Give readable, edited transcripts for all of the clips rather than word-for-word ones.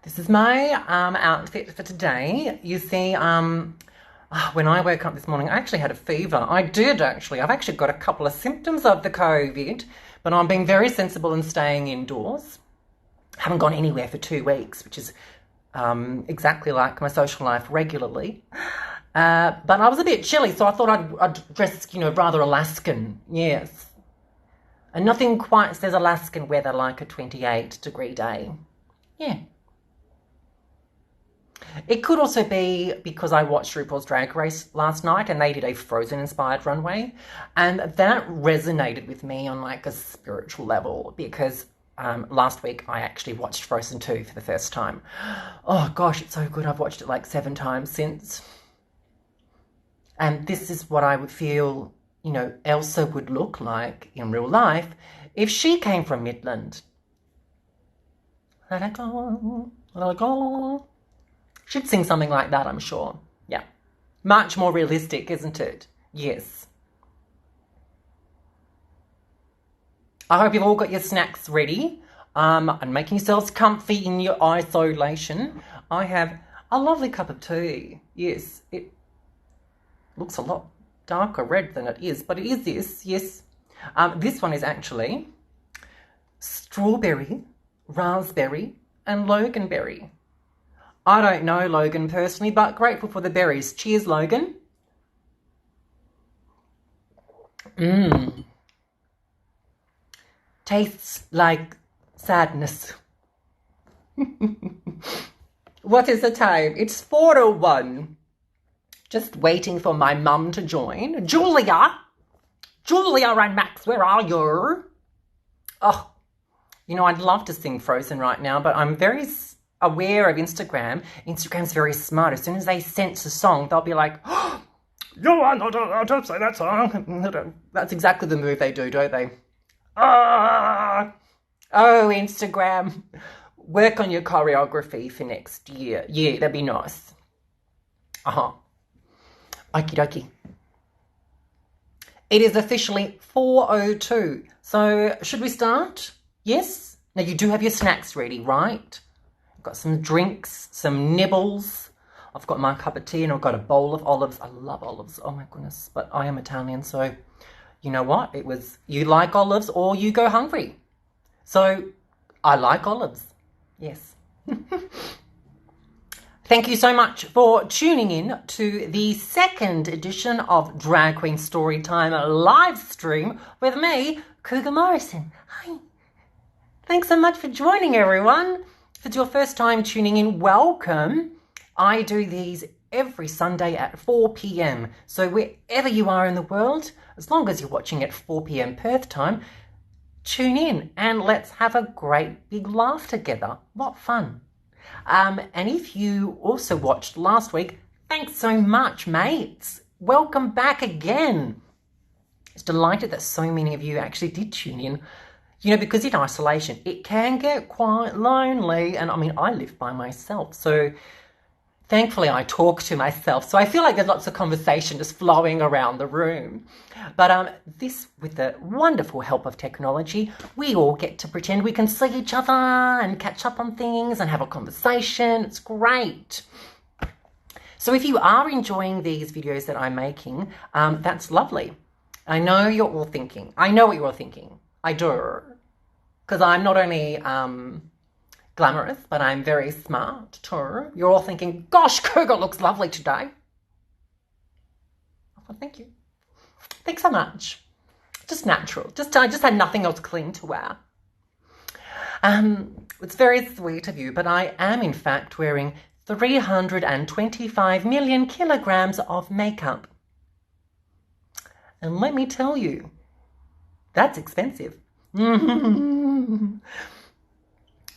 This is my outfit for today. You see, when I woke up this morning, I actually had a fever. I did actually. I've actually got a couple of symptoms of the COVID, but I'm being very sensible and staying indoors. Haven't gone anywhere for 2 weeks, which is exactly like my social life regularly. But I was a bit chilly, so I thought I'd dress, rather Alaskan. Yes. And nothing quite says Alaskan weather like a 28-degree day. Yeah. It could also be because I watched RuPaul's Drag Race last night and they did a Frozen-inspired runway. And that resonated with me on like a spiritual level because last week I actually watched Frozen 2 for the first time. Oh gosh, it's so good. I've watched it like 7 times since. And this is what I would feel, Elsa would look like in real life if she came from Midland. Let it go, let it go. Should sing something like that, I'm sure. Yeah. Much more realistic, isn't it? Yes. I hope you've all got your snacks ready and making yourselves comfy in your isolation. I have a lovely cup of tea. Yes, it looks a lot darker red than it is, but it is this, yes. This one is actually strawberry, raspberry, and loganberry. I don't know Logan personally, but grateful for the berries. Cheers, Logan. Tastes like sadness. What is the time? It's 4:01. Just waiting for my mum to join. Julia and Max, where are you? Oh, I'd love to sing Frozen right now, but I'm very aware of Instagram. Instagram's very smart. As soon as they sense a song, they'll be like, oh, you are not allowed to say that song. That's exactly the move they do, don't they? Oh, Instagram. Work on your choreography for next year. Yeah, that'd be nice. Okie dokie. It is officially 4:02. So should we start? Yes? Now you do have your snacks ready, right? I've got some drinks, some nibbles. I've got my cup of tea and I've got a bowl of olives. I love olives. Oh my goodness. But I am Italian, so you know what? It was you like olives or you go hungry. So I like olives. Yes. Thank you so much for tuning in to the second edition of Dragqueen Storytime live stream with me, Cougar Morrison. Hi. Thanks so much for joining, everyone. If it's your first time tuning in, welcome. I do these every Sunday at 4 p.m. So wherever you are in the world, as long as you're watching at 4 p.m. Perth time, tune in and let's have a great big laugh together. What fun. And if you also watched last week, thanks so much, mates. Welcome back again. I was delighted that so many of you actually did tune in. Because in isolation, it can get quite lonely. And I live by myself. So thankfully, I talk to myself. So I feel like there's lots of conversation just flowing around the room. But this, with the wonderful help of technology, we all get to pretend we can see each other and catch up on things and have a conversation. It's great. So if you are enjoying these videos that I'm making, that's lovely. I know you're all thinking. I know what you're all thinking. I do. Because I'm not only glamorous, but I'm very smart too. You're all thinking, gosh, Cougar looks lovely today. Oh, thank you. Thanks so much. Just natural. I just had nothing else clean to wear. It's very sweet of you, but I am in fact wearing 325 million kilograms of makeup. And let me tell you, that's expensive.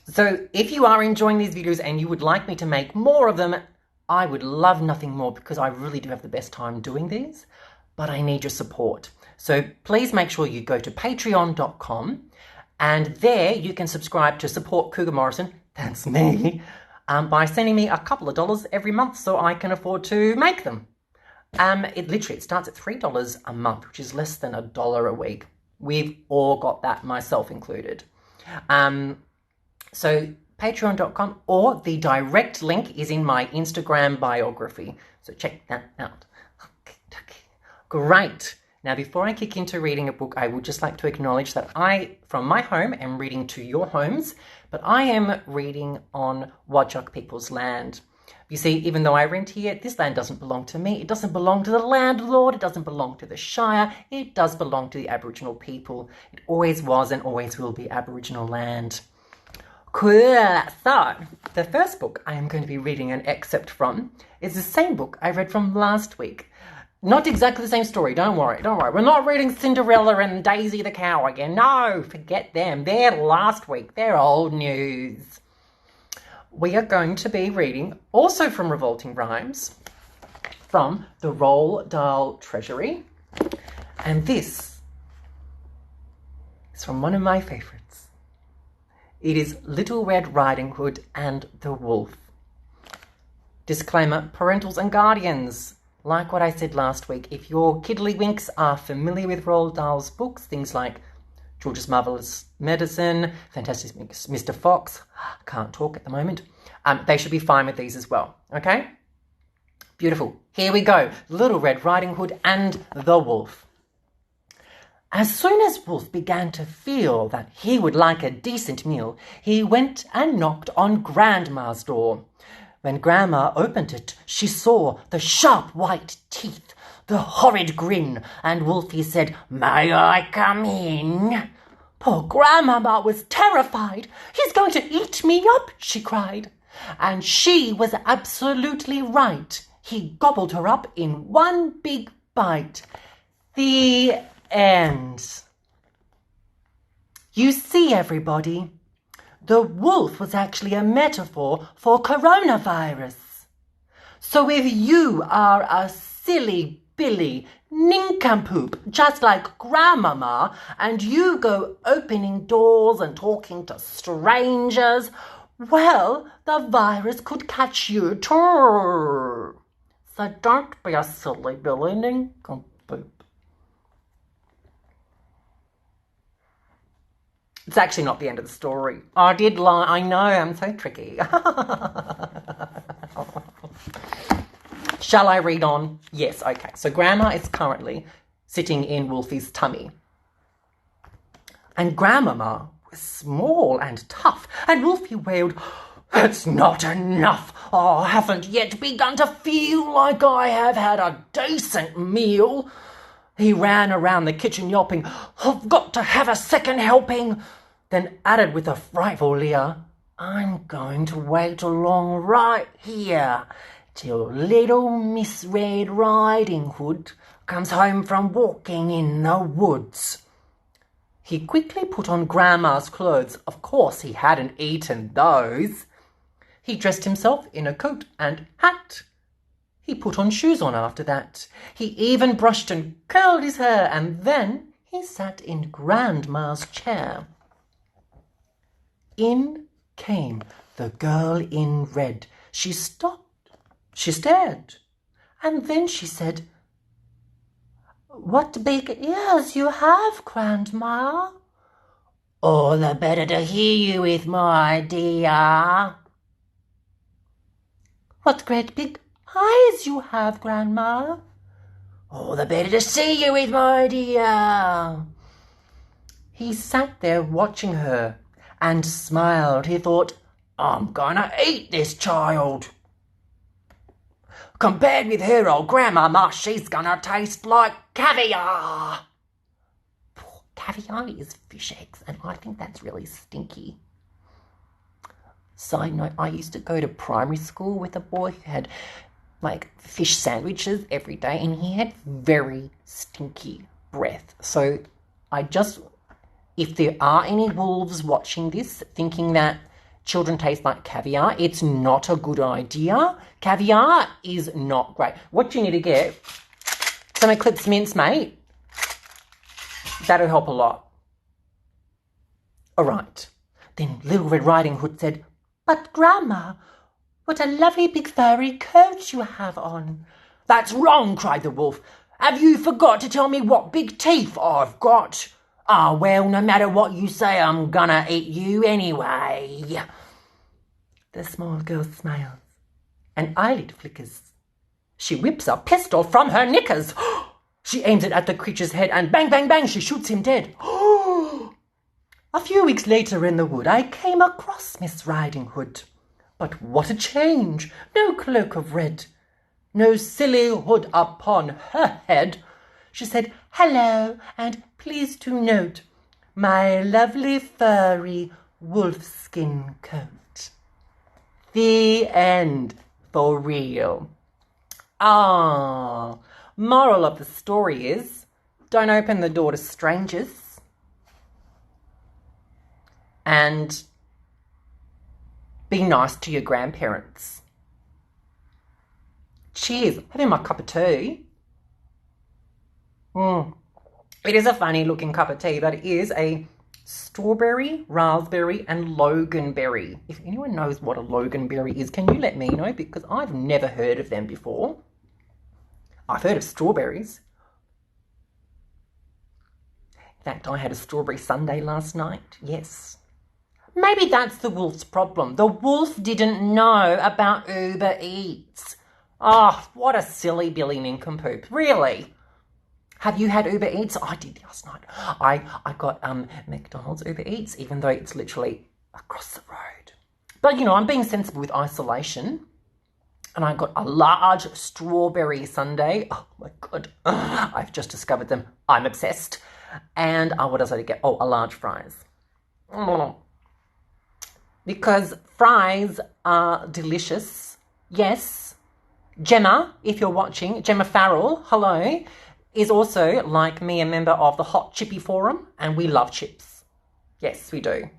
So if you are enjoying these videos and you would like me to make more of them, I would love nothing more because I really do have the best time doing these, but I need your support. So please make sure you go to patreon.com and there you can subscribe to support Cougar Morrison, that's me, by sending me a couple of dollars every month so I can afford to make them. It starts at $3 a month, which is less than $1 a week. We've all got that, myself included. So patreon.com, or the direct link is in my Instagram biography. So check that out. Okay. Great. Now, before I kick into reading a book, I would just like to acknowledge that I, from my home, am reading to your homes, but I am reading on Whadjuk people's land. You see, even though I rent here, this land doesn't belong to me. It doesn't belong to the landlord. It doesn't belong to the Shire. It does belong to the Aboriginal people. It always was and always will be Aboriginal land. Cool. So, the first book I am going to be reading an excerpt from is the same book I read from last week. Not exactly the same story, don't worry. We're not reading Cinderella and Daisy the Cow again. No, forget them. They're last week. They're old news. We are going to be reading, also from Revolting Rhymes, from the Roald Dahl Treasury. And this is from one of my favourites. It is Little Red Riding Hood and the Wolf. Disclaimer, parentals and guardians. Like what I said last week, if your kiddlywinks are familiar with Roald Dahl's books, things like George's Marvellous Medicine, Fantastic Mr. Fox, can't talk at the moment, they should be fine with these as well, okay? Beautiful. Here we go. Little Red Riding Hood and the Wolf. As soon as Wolf began to feel that he would like a decent meal, he went and knocked on Grandma's door. When Grandma opened it, she saw the sharp white teeth, the horrid grin, and Wolfie said, "May I come in?" Poor Grandmama was terrified. "He's going to eat me up," she cried. And she was absolutely right. He gobbled her up in one big bite. The end. You see, everybody, the wolf was actually a metaphor for coronavirus. So if you are a silly Billy nincompoop, just like Grandmama, and you go opening doors and talking to strangers, well, the virus could catch you too. So don't be a silly Billy nincompoop. It's actually not the end of the story. I did lie. I know, I'm so tricky. Shall I read on? Yes, okay. So Grandma is currently sitting in Wolfie's tummy. And Grandmama was small and tough. And Wolfie wailed, "It's not enough. I haven't yet begun to feel like I have had a decent meal." He ran around the kitchen yelping, "I've got to have a second helping." Then added with a frightful leer, "I'm going to wait along right here till little Miss Red Riding Hood comes home from walking in the woods." He quickly put on Grandma's clothes. Of course, he hadn't eaten those. He dressed himself in a coat and hat. He put on shoes on after that. He even brushed and curled his hair, and then he sat in Grandma's chair. In came the girl in red. She stopped. She stared. And then she said, "What big ears you have, Grandma." "All the better to hear you with, my dear." "What great big eyes you have, Grandma." "All the better to see you with, my dear." He sat there watching her and smiled. He thought, "I'm gonna eat this child. Compared with her old Grandmama, she's gonna taste like caviar." Caviar is fish eggs, and I think that's really stinky. Side note, I used to go to primary school with a boy who had like fish sandwiches every day, and he had very stinky breath. So if there are any wolves watching this thinking that children taste like caviar, it's not a good idea. Caviar is not great. What you need to get, some Eclipse mince, mate. That'll help a lot. All right. Then Little Red Riding Hood said, "But Grandma, what a lovely big furry coat you have on." "That's wrong," cried the wolf. "Have you forgot to tell me what big teeth I've got?" "Ah, well, no matter what you say, I'm gonna eat you anyway." The small girl smiles. An eyelid flickers. She whips a pistol from her knickers. She aims it at the creature's head and bang, bang, bang, she shoots him dead. A few weeks later in the wood I came across Miss Riding Hood. But what a change! No cloak of red, no silly hood upon her head. She said, "Hello, and please to note my lovely furry wolfskin coat." The end. For real. Moral of the story is, don't open the door to strangers. And be nice to your grandparents. Cheers. Having my cup of tea. It is a funny looking cup of tea, but it is a strawberry, raspberry and loganberry. If anyone knows what a loganberry is, can you let me know? Because I've never heard of them before. I've heard of strawberries. In fact, I had a strawberry sundae last night. Yes. Maybe that's the wolf's problem. The wolf didn't know about Uber Eats. Oh, what a silly Billy nincompoop. Really? Have you had Uber Eats? I did last night. I got McDonald's Uber Eats, even though it's literally across the road. But, you know, I'm being sensible with isolation. And I got a large strawberry sundae. Oh, my God. I've just discovered them. I'm obsessed. And what else did I get? Oh, a large fries. Because fries are delicious. Yes. Gemma, if you're watching, Gemma Farrell, hello, is also, like me, a member of the Hot Chippy Forum, and we love chips. Yes, we do.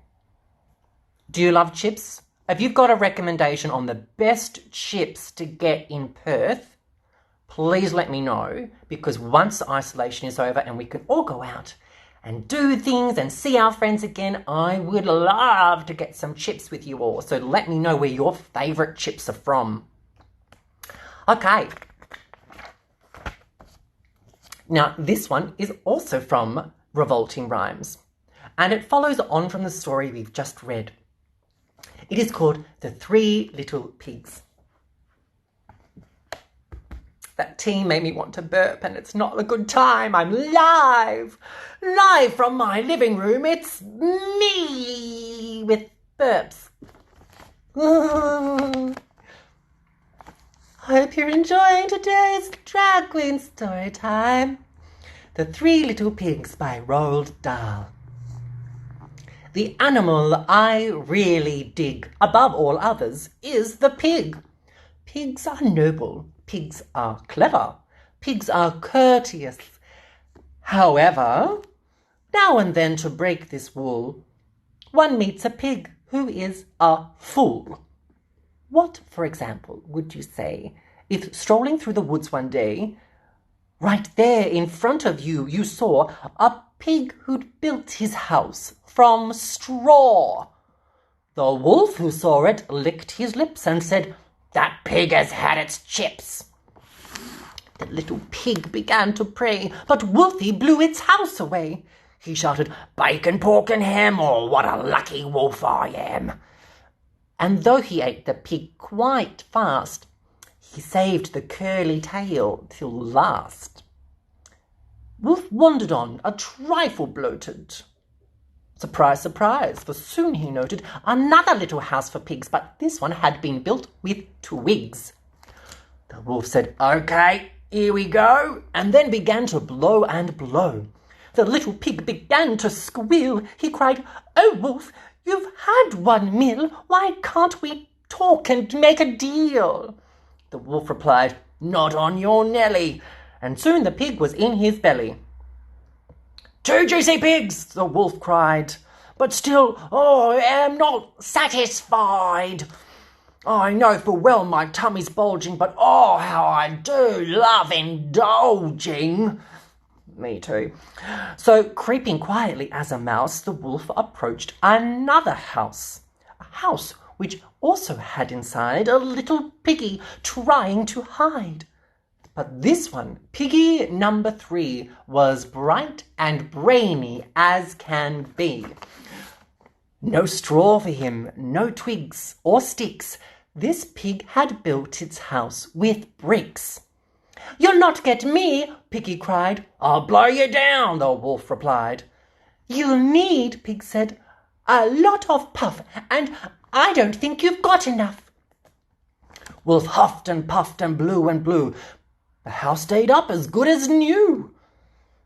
Do you love chips? If you've got a recommendation on the best chips to get in Perth, please let me know, because once isolation is over and we can all go out and do things and see our friends again, I would love to get some chips with you all. So let me know where your favourite chips are from. Okay. Now, this one is also from Revolting Rhymes, and it follows on from the story we've just read. It is called The Three Little Pigs. That tea made me want to burp, and it's not a good time. I'm live from my living room. It's me with burps. Hope you're enjoying today's Dragqueen story time. The Three Little Pigs by Roald Dahl. The animal I really dig above all others is the pig. Pigs are noble. Pigs are clever. Pigs are courteous. However, now and then, to break this rule, one meets a pig who is a fool. What, for example, would you say if strolling through the woods one day, right there in front of you, you saw a pig who'd built his house from straw? The wolf who saw it licked his lips and said, "That pig has had its chips." The little pig began to pray, but Wolfie blew its house away. He shouted, "Bacon, pork and ham, oh, what a lucky wolf I am." And though he ate the pig quite fast, he saved the curly tail till last. Wolf wandered on, a trifle bloated. Surprise, surprise, for soon he noted another little house for pigs, but this one had been built with twigs. The wolf said, "Okay, here we go," and then began to blow and blow. The little pig began to squeal. He cried, "Oh, wolf, you've had one meal. Why can't we talk and make a deal?" The wolf replied, "Not on your Nelly," and soon the pig was in his belly. "Two juicy pigs," the wolf cried, "but still, I am not satisfied. I know full well my tummy's bulging, but how I do love indulging." Me too. So, creeping quietly as a mouse, the wolf approached another house. A house which also had inside a little piggy trying to hide. But this one, piggy number 3, was bright and brainy as can be. No straw for him, no twigs or sticks. This pig had built its house with bricks. "You'll not get me," Piggy cried. "I'll blow you down," the wolf replied. "You'll need," Pig said, "a lot of puff, and I don't think you've got enough." Wolf huffed and puffed and blew. The house stayed up as good as new.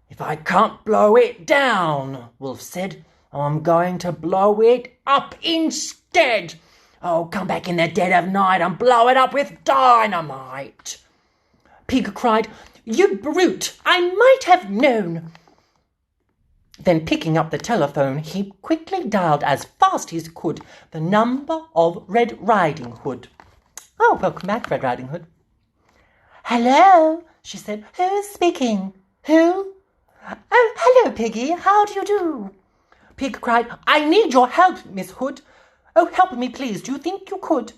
"If I can't blow it down," Wolf said, "I'm going to blow it up instead. Oh, come back in the dead of night and blow it up with dynamite." Pig cried, "You brute, I might have known." Then picking up the telephone, he quickly dialed as fast as he could the number of Red Riding Hood. "Oh, welcome back, Red Riding Hood." "Hello," she said. "Who's speaking? Who?" "Oh, hello, Piggy. How do you do?" Pig cried, "I need your help, Miss Hood." "Oh, help me, please. Do you think you could?"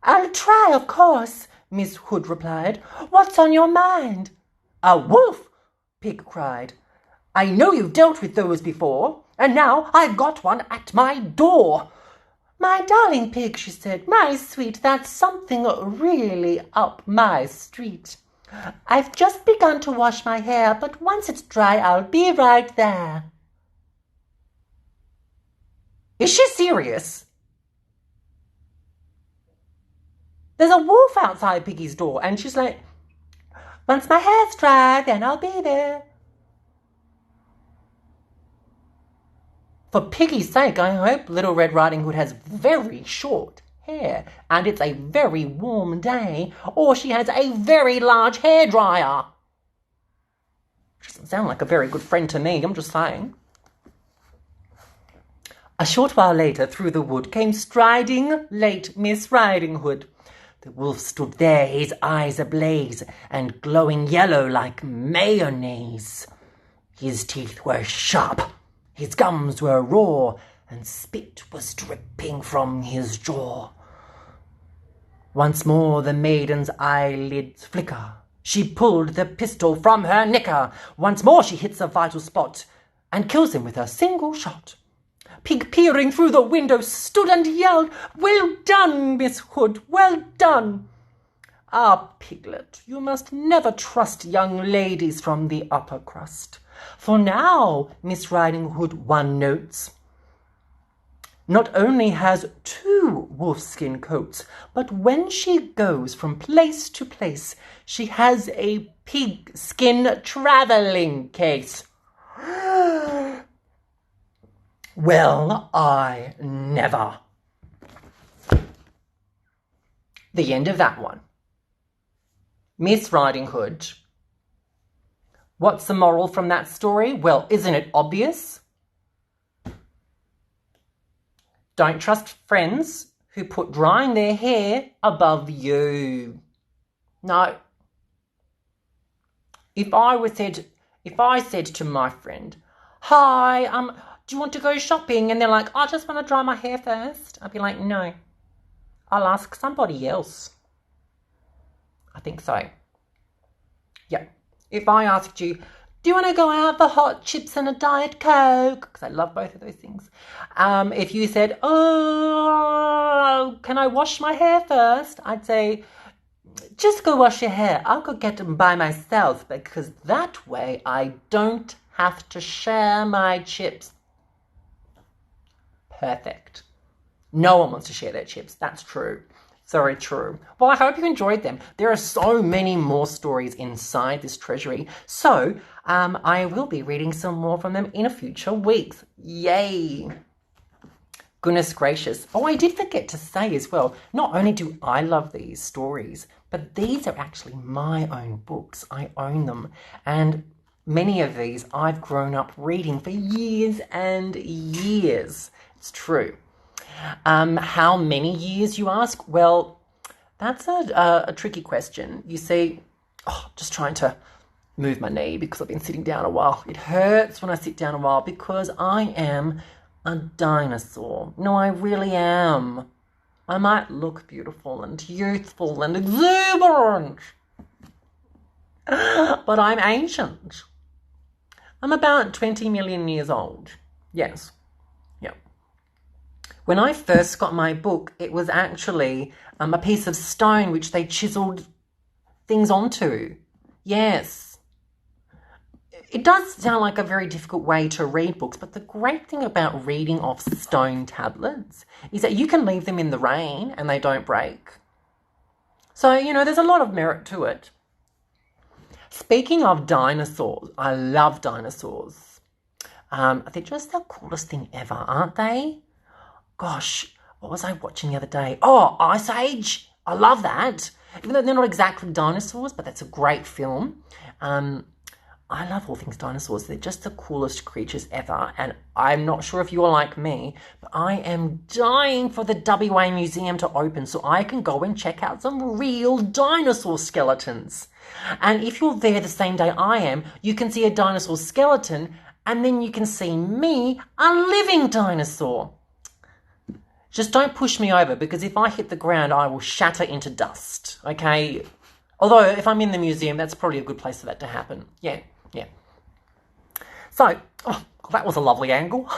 "I'll try, of course," Miss Hood replied. "What's on your mind?" "A wolf," Pig cried. "I know you've dealt with those before, and now I've got one at my door." "My darling Pig," she said, "my sweet, that's something really up my street. I've just begun to wash my hair, but once it's dry, I'll be right there." Is she serious? There's a wolf outside Piggy's door, and she's like, "Once my hair's dry, then I'll be there." For Piggy's sake, I hope Little Red Riding Hood has very short hair, and it's a very warm day, or she has a very large hairdryer. Doesn't sound like a very good friend to me, I'm just saying. A short while later, through the wood came striding late Miss Riding Hood. The wolf stood there, his eyes ablaze, and glowing yellow like mayonnaise. His teeth were sharp, his gums were raw, and spit was dripping from his jaw. Once more the maiden's eyelids flicker. She pulled the pistol from her knicker. Once more she hits a vital spot and kills him with a single shot. Pig, peering through the window, stood and yelled, "Well done, Miss Hood, well done." Ah, Piglet, you must never trust young ladies from the upper crust. For now, Miss Riding Hood, one notes, not only has 2 wolfskin coats, but when she goes from place to place, she has a pigskin travelling case. Well, I never. The end of that one. Miss Riding Hood. What's the moral from that story? Well, isn't it obvious? Don't trust friends who put drying their hair above you. No. If I said to my friend, "Hi, do you want to go shopping?" And they're like, "I just want to dry my hair first," I'd be like, "No, I'll ask somebody else." I think so. Yeah. If I asked you, "Do you want to go out for hot chips and a Diet Coke?" Because I love both of those things. If you said, "Oh, can I wash my hair first?" I'd say, "Just go wash your hair. I'll go get them by myself, because that way I don't have to share my chips." Perfect. No one wants to share their chips. That's true. Very true. Well, I hope you enjoyed them. There are so many more stories inside this treasury. So I will be reading some more from them in future weeks. Yay. Goodness gracious. Oh, I did forget to say as well, not only do I love these stories, but these are actually my own books. I own them. And many of these I've grown up reading for years and years. It's true. How many years, you ask? Well, that's a tricky question. You see, just trying to move my knee because I've been sitting down a while. It hurts when I sit down a while because I am a dinosaur. No, I really am. I might look beautiful and youthful and exuberant, but I'm ancient. I'm about 20 million years old. Yes. Yeah. When I first got my book, it was actually a piece of stone which they chiselled things onto. Yes. It does sound like a very difficult way to read books, but the great thing about reading off stone tablets is that you can leave them in the rain and they don't break. So, there's a lot of merit to it. Speaking of dinosaurs, I love dinosaurs. They're just the coolest thing ever, aren't they? Gosh, what was I watching the other day? Oh, Ice Age. I love that. Even though they're not exactly dinosaurs, but that's a great film. I love all things dinosaurs. They're just the coolest creatures ever. And I'm not sure if you're like me, but I am dying for the WA Museum to open so I can go and check out some real dinosaur skeletons. And if you're there the same day I am, you can see a dinosaur skeleton and then you can see me, a living dinosaur. Just don't push me over, because if I hit the ground, I will shatter into dust, okay? Although, if I'm in the museum, that's probably a good place for that to happen. Yeah. So, that was a lovely angle.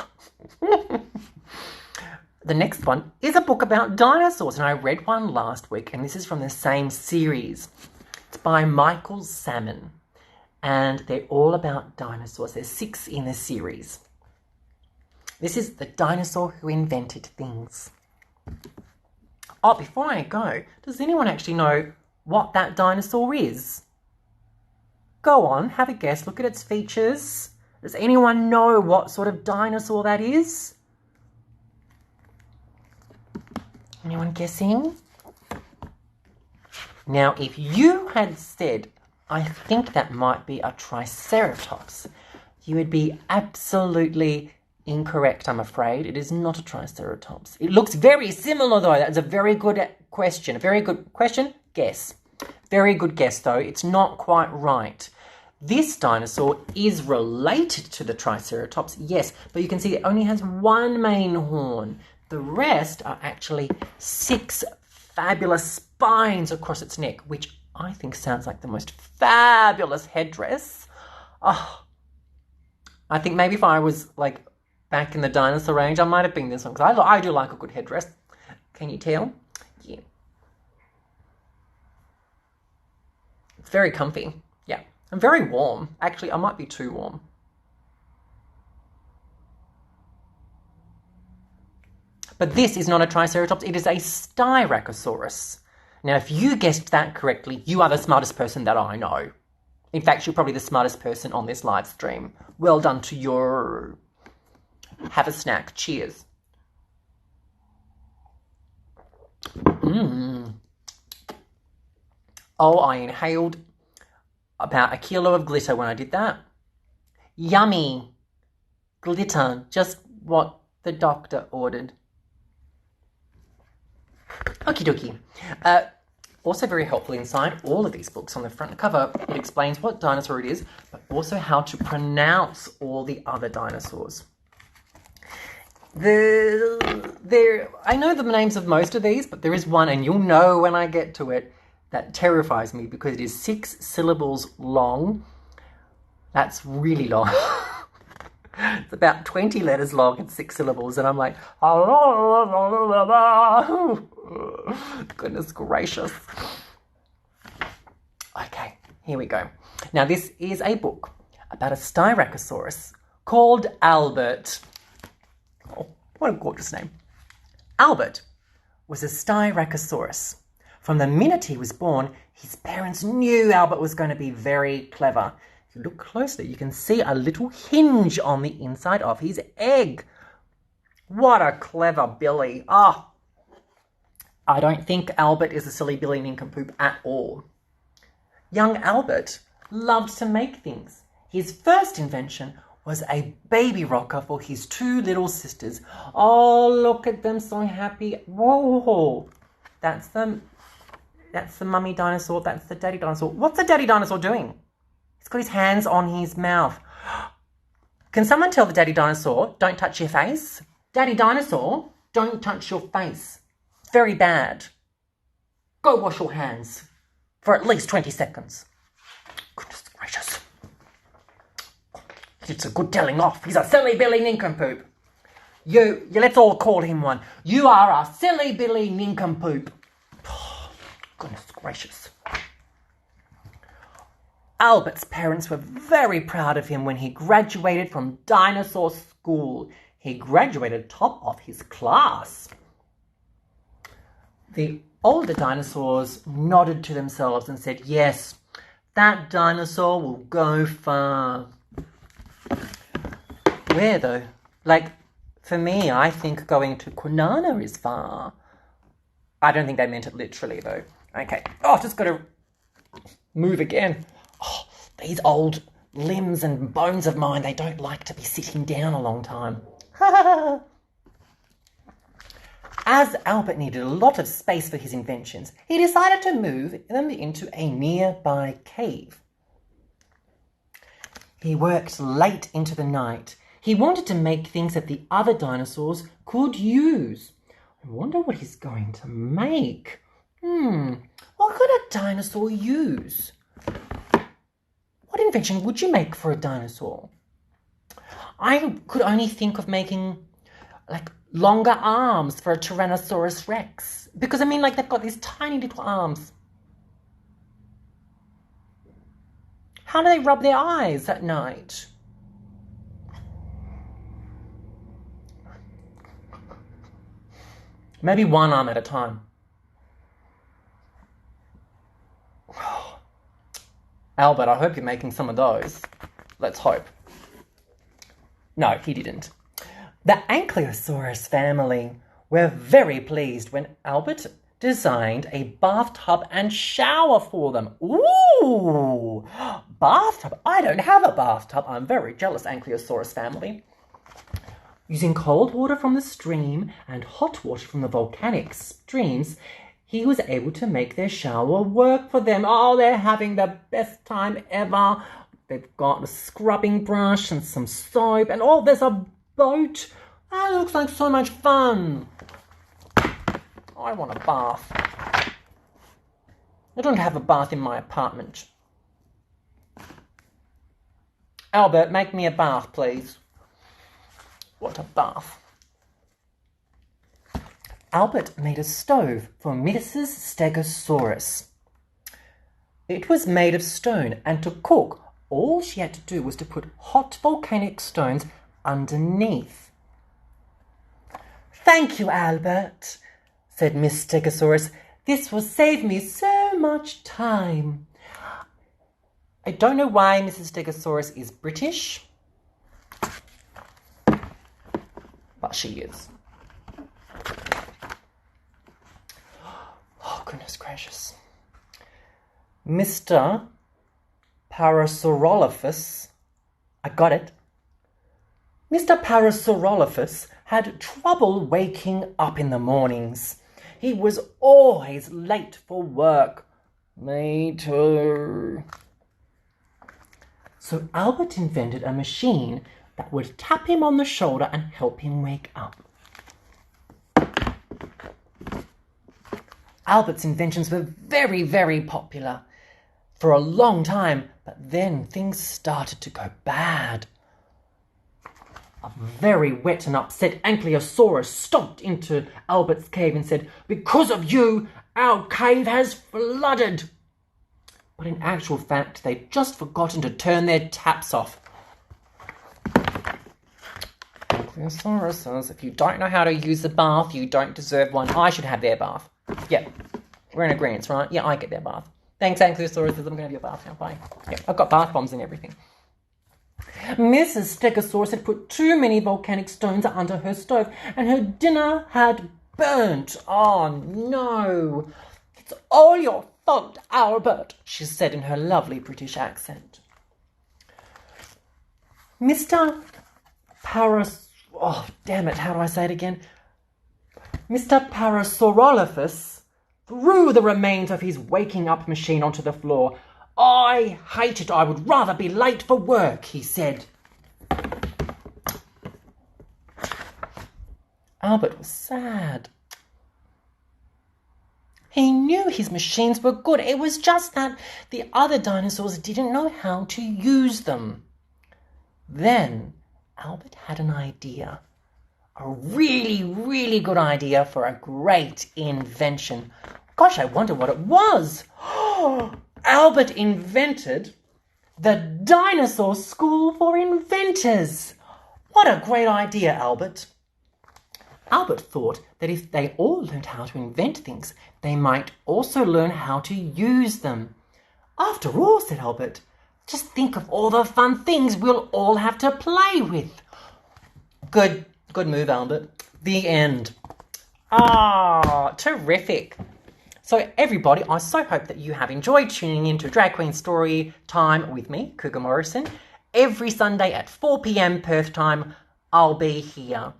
The next one is a book about dinosaurs, and I read one last week, and this is from the same series. It's by Michael Salmon, and they're all about dinosaurs. There's 6 in the series. This is The Dinosaur Who Invented Things. Oh, before I go, does anyone actually know what that dinosaur is? Go on, have a guess, look at its features. Does anyone know what sort of dinosaur that is? Anyone guessing? Now, if you had said, I think that might be a triceratops, you would be absolutely incorrect, I'm afraid. It is not a triceratops. It looks very similar, though. That's a very good question. A very good question? Guess. Very good guess, though. It's not quite right. This dinosaur is related to the triceratops, yes, but you can see it only has one main horn. The rest are actually 6 fabulous spines across its neck, which I think sounds like the most fabulous headdress. Oh, I think maybe if I was, back in the dinosaur range, I might have been this one, because I do like a good headdress. Can you tell? Yeah. It's very comfy. Yeah. And very warm. Actually, I might be too warm. But this is not a triceratops. It is a Styracosaurus. Now, if you guessed that correctly, you are the smartest person that I know. In fact, you're probably the smartest person on this live stream. Well done to your... Have a snack. Cheers. Oh, I inhaled about 1 kilo of glitter when I did that. Yummy. Glitter. Just what the doctor ordered. Okie dokie. Also very helpful inside all of these books. On the front cover, it explains what dinosaur it is, but also how to pronounce all the other dinosaurs. I know the names of most of these, but there is one, and you'll know when I get to it, that terrifies me because it is 6 syllables long. That's really long. It's about 20 letters long and 6 syllables, and I'm like, goodness gracious. Okay, here we go. Now, this is a book about a Styracosaurus called Albert. Oh, what a gorgeous name. Albert was a Styracosaurus. From the minute he was born, his parents knew Albert was going to be very clever. If you look closely, you can see a little hinge on the inside of his egg. What a clever Billy. I don't think Albert is a silly Billy nincompoop at all. Young Albert loved to make things. His first invention was a baby rocker for his 2 little sisters. Oh, look at them, so happy. Whoa, that's the mummy dinosaur, that's the daddy dinosaur. What's the daddy dinosaur doing? He's got his hands on his mouth. Can someone tell the daddy dinosaur, don't touch your face? Daddy dinosaur, don't touch your face. Very bad. Go wash your hands for at least 20 seconds. Goodness gracious. It's a good telling off. He's a silly Billy nincompoop. let's all call him one. You are a silly Billy nincompoop. Oh, goodness gracious. Albert's parents were very proud of him when he graduated from Dinosaur School. He graduated top of his class. The older dinosaurs nodded to themselves and said, yes, that dinosaur will go far. Where though? Like, for me, I think going to Kwinana is far. I don't think they meant it literally though. Okay. Oh, just got to move again. Oh, these old limbs and bones of mine, they don't like to be sitting down a long time. As Albert needed a lot of space for his inventions, he decided to move them into a nearby cave. He worked late into the night. He wanted to make things that the other dinosaurs could use. I wonder what he's going to make. What could a dinosaur use? What invention would you make for a dinosaur? I could only think of making, like, longer arms for a Tyrannosaurus Rex. Because, I mean, like, they've got these tiny little arms. How do they rub their eyes at night? Maybe one arm at a time. Albert, I hope you're making some of those. Let's hope. No, he didn't. The Ankylosaurus family were very pleased when Albert designed a bathtub and shower for them. Ooh! Bathtub? I don't have a bathtub. I'm very jealous, Ankylosaurus family. Using cold water from the stream and hot water from the volcanic streams, he was able to make their shower work for them. Oh, they're having the best time ever. They've got a scrubbing brush and some soap, and oh, there's a boat. That looks like so much fun. I want a bath. I don't have a bath in my apartment. Albert, make me a bath, please. What a bath. Albert made a stove for Mrs. Stegosaurus. It was made of stone, and to cook, all she had to do was to put hot volcanic stones underneath. Thank you, Albert, said Miss Stegosaurus. This will save me so much time. I don't know why Mrs. Stegosaurus is British, but she is. Oh, goodness gracious. Mr. Parasaurolophus, I got it. Mr. Parasaurolophus had trouble waking up in the mornings. He was always late for work. Me too. So Albert invented a machine that would tap him on the shoulder and help him wake up. Albert's inventions were very, very popular for a long time, but then things started to go bad. A very wet and upset Ankylosaurus stomped into Albert's cave and said, "Because of you, our cave has flooded." But in actual fact, they'd just forgotten to turn their taps off. Ankylosaurus, if you don't know how to use a bath, you don't deserve one. I should have their bath. Yeah, we're in agreement, right? Yeah, I get their bath. Thanks, Ankylosaurus. I'm going to have your bath now. Bye. Yeah, I've got bath bombs and everything. Mrs. Stegosaurus had put too many volcanic stones under her stove, and her dinner had burnt. Oh, no. It's all your fault, Albert, she said in her lovely British accent. Mr. Oh, damn it, how do I say it again? Mr. Parasaurolophus threw the remains of his waking up machine onto the floor. I hate it. I would rather be late for work, he said. Albert was sad. He knew his machines were good. It was just that the other dinosaurs didn't know how to use them. Then Albert had an idea. A really, really good idea for a great invention. Gosh, I wonder what it was. Albert invented the Dinosaur School for Inventors. What a great idea, Albert. Albert thought that if they all learned how to invent things, they might also learn how to use them. After all, said Albert, just think of all the fun things we'll all have to play with. Good move, Albert. The end. Terrific. So everybody, I so hope that you have enjoyed tuning in to Dragqueen Story Time with me, Cougar Morrison. Every Sunday at 4 p.m. Perth time, I'll be here.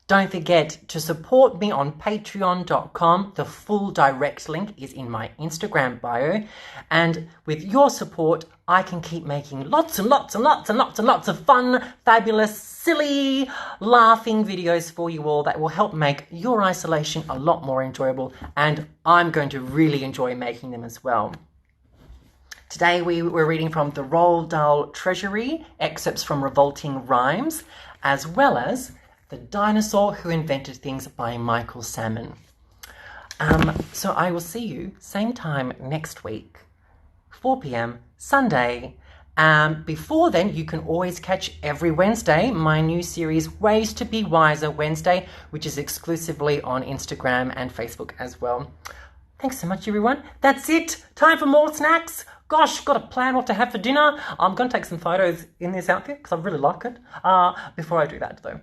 Don't forget to support me on patreon.com. The full direct link is in my Instagram bio. And with your support, I can keep making lots and lots of fun, fabulous, silly, laughing videos for you all that will help make your isolation a lot more enjoyable. And I'm going to really enjoy making them as well. Today we were reading from the Roald Dahl Treasury, excerpts from Revolting Rhymes, as well as The Dinosaur Who Invented Things by Michael Salmon. So I will see you same time next week, 4 p.m. Sunday. Before then, you can always catch every Wednesday my new series, Ways to Be Wiser Wednesday, which is exclusively on Instagram and Facebook as well. Thanks so much, everyone. That's it. Time for more snacks. Gosh, got a plan what to have for dinner. I'm going to take some photos in this outfit because I really like it. Before I do that, though.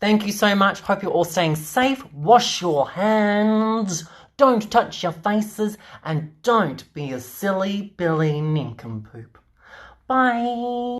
Thank you so much. Hope you're all staying safe. Wash your hands. Don't touch your faces. And don't be a silly Billy nincompoop. Bye.